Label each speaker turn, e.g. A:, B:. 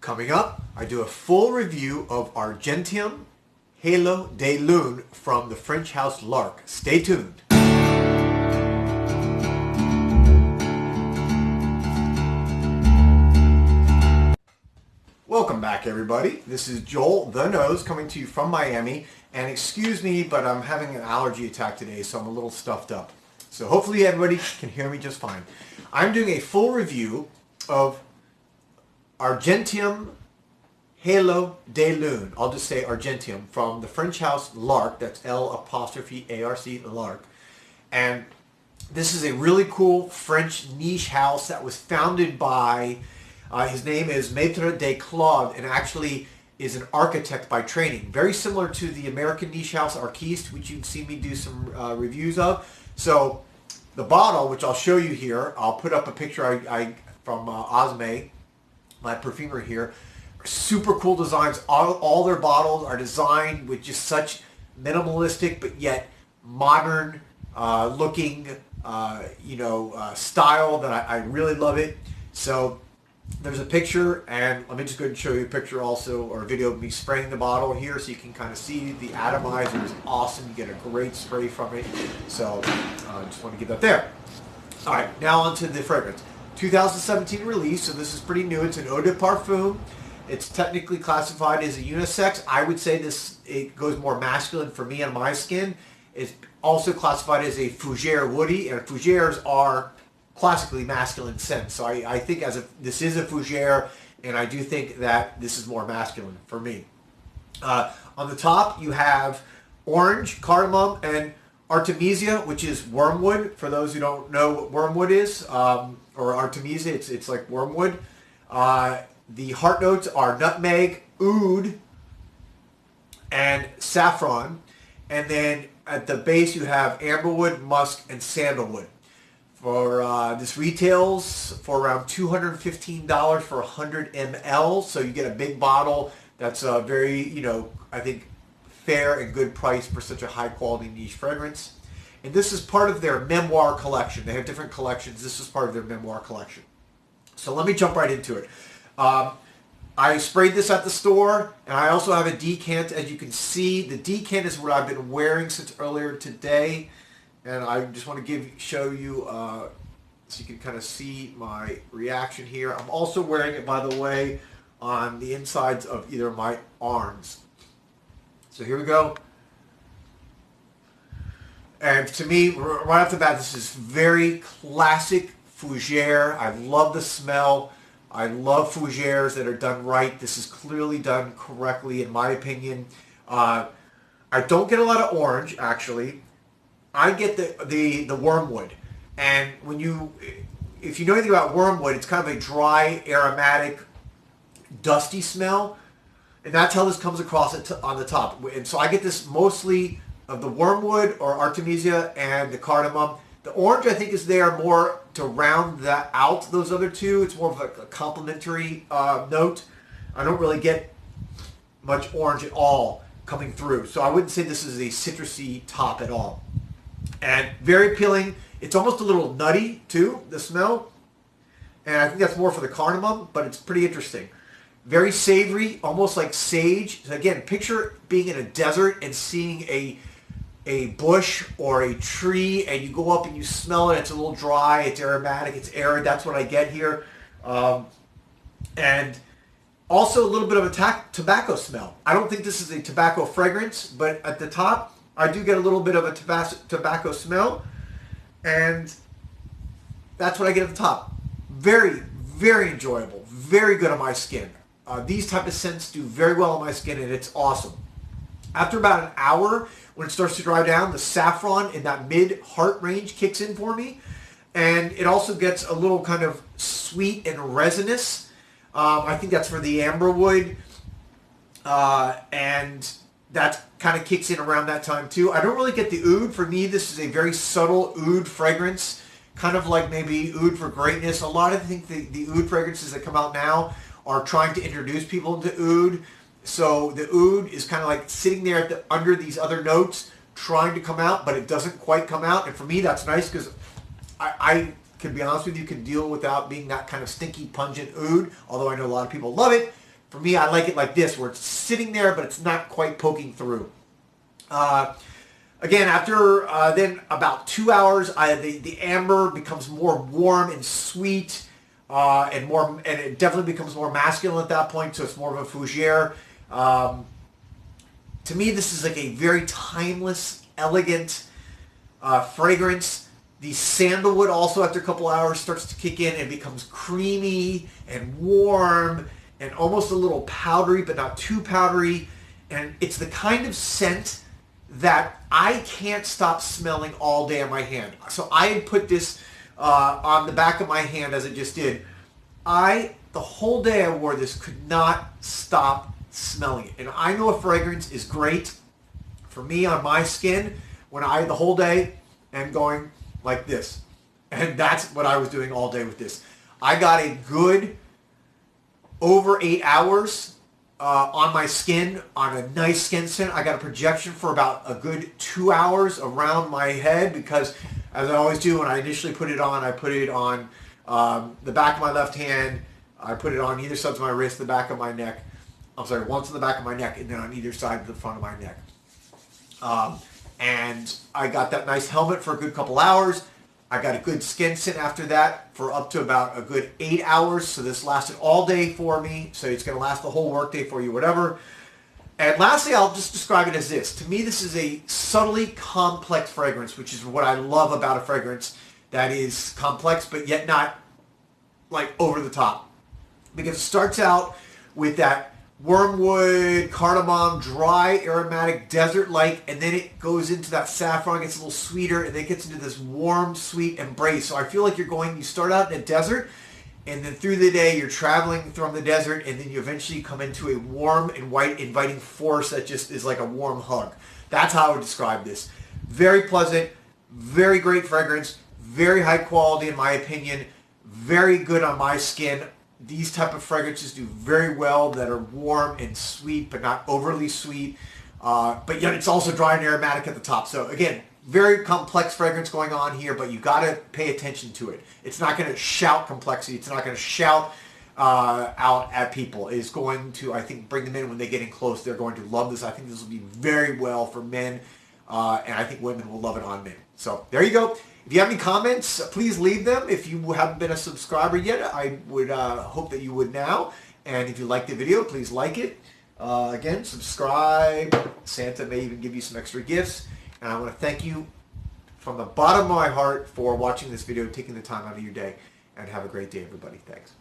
A: Coming up, I do a full review of Argentium Halo de Lune from the French house Lark. Stay tuned. Welcome back, everybody. This is Joel the Nose coming to you from Miami. And excuse me, but I'm having an allergy attack today, so I'm a little stuffed up. So hopefully everybody can hear me just fine. I'm doing a full review of Argentium Halo de Lune. I'll just say Argentium from the French house Lark. That's L''ARC, Lark. And this is a really cool French niche house that was founded by, his name is Maître de Claude, and actually is an architect by training. Very similar to the American niche house Arquiste, which you've seen me do some reviews of. So the bottle, which I'll show you here, I'll put up a picture from Osme, my perfumer here. Super cool designs. All their bottles are designed with just such minimalistic but yet modern looking style that I really love it. So there's a picture, and let me just go ahead and show you a picture also, or a video of me spraying the bottle here so you can kind of see the atomizer is awesome. You get a great spray from it. So I just want to get that there. All right, now onto the fragrance. 2017 release, so this is pretty new. It's an eau de parfum. It's technically classified as a unisex. I would say it goes more masculine for me on my skin. It's also classified as a fougere woody, and fougères are classically masculine scents. So I think this is a fougere, and I do think that this is more masculine for me. On the top, you have orange, cardamom, and Artemesia, which is wormwood. For those who don't know what wormwood is, or Artemesia, it's like wormwood. The heart notes are nutmeg, oud, and saffron. And then at the base you have amberwood, musk, and sandalwood. For this retails for around $215 for 100 ml. So you get a big bottle that's very, I think, fair and good price for such a high quality niche fragrance. And this is part of their Memoire Collection. They have different collections. This is part of their Memoire Collection. So let me jump right into it. I sprayed this at the store, and I also have a decant. As you can see, the decant is what I've been wearing since earlier today. And I just want to show you so you can kind of see my reaction here. I'm also wearing it, by the way, on the insides of either of my arms. So here we go. And to me, right off the bat, this is very classic fougere. I love the smell. I love fougères that are done right. This is clearly done correctly, in my opinion. I don't get a lot of orange, actually. I get the wormwood. And if you know anything about wormwood, it's kind of a dry, aromatic, dusty smell. And that's how this comes across on the top. And so I get this mostly of the wormwood or Artemesia and the cardamom. The orange, I think, is there more to round that out, those other two. It's more of a complementary note. I don't really get much orange at all coming through. So I wouldn't say this is a citrusy top at all. And very appealing. It's almost a little nutty, too, the smell. And I think that's more for the cardamom, but it's pretty interesting. Very savory, almost like sage. So again, picture being in a desert and seeing a bush or a tree, and you go up and you smell it. It's a little dry, it's aromatic, it's arid. That's what I get here. And also a little bit of a tobacco smell. I don't think this is a tobacco fragrance, but at the top, I do get a little bit of a tobacco smell. And that's what I get at the top. Very, very enjoyable. Very good on my skin. These type of scents do very well on my skin, and it's awesome. After about an hour, when it starts to dry down, the saffron in that mid-heart range kicks in for me. And it also gets a little kind of sweet and resinous. I think that's for the amberwood. And that kind of kicks in around that time too. I don't really get the oud. For me, this is a very subtle oud fragrance. Kind of like maybe oud for greatness. A lot of the oud fragrances that come out now are trying to introduce people into oud. So the oud is kind of like sitting there under these other notes, trying to come out, but it doesn't quite come out. And for me, that's nice because I can be honest with you, can deal without being that kind of stinky, pungent oud, although I know a lot of people love it. For me, I like it like this, where it's sitting there, but it's not quite poking through. Again, after then about 2 hours, the amber becomes more warm and sweet, and it definitely becomes more masculine at that point. So it's more of a fougere. To me, this is like a very timeless, elegant fragrance. The sandalwood also, after a couple hours, starts to kick in and becomes creamy and warm and almost a little powdery, but not too powdery. And it's the kind of scent that I can't stop smelling all day on my hand. So I had put this on the back of my hand as I just did. The whole day I wore this, could not stop smelling it. And I know a fragrance is great for me on my skin when the whole day am going like this. And that's what I was doing all day with this. I got a good over 8 hours on my skin, on a nice skin scent. I got a projection for about a good 2 hours around my head because, as I always do when I initially put it on, I put it on the back of my left hand. I put it on either side of my wrist, the back of my neck. I'm sorry, once on the back of my neck and then on either side of the front of my neck. And I got that nice helmet for a good couple hours. I got a good skin scent after that for up to about a good 8 hours. So this lasted all day for me. So it's going to last the whole workday for you, whatever. And lastly, I'll just describe it as this. To me, this is a subtly complex fragrance, which is what I love about a fragrance that is complex, but yet not like over the top. Because it starts out with that wormwood, cardamom, dry, aromatic, desert-like, and then it goes into that saffron, gets a little sweeter, and then it gets into this warm, sweet embrace. So I feel like you start out in a desert, and then through the day you're traveling from the desert, and then you eventually come into a warm and white, inviting force that just is like a warm hug. That's how I would describe this. Very pleasant, very great fragrance, very high quality in my opinion, very good on my skin. These type of fragrances do very well that are warm and sweet, but not overly sweet. But yet it's also dry and aromatic at the top. So again, very complex fragrance going on here, but you got to pay attention to it. It's not going to shout complexity. It's not going to shout out at people. It's going to, I think, bring them in when they get in close. They're going to love this. I think this will be very well for men, and I think women will love it on men. So there you go. If you have any comments, please leave them. If you haven't been a subscriber yet, I would hope that you would now. And if you like the video, please like it. Again, subscribe. Santa may even give you some extra gifts. And I want to thank you from the bottom of my heart for watching this video, taking the time out of your day. And have a great day, everybody. Thanks.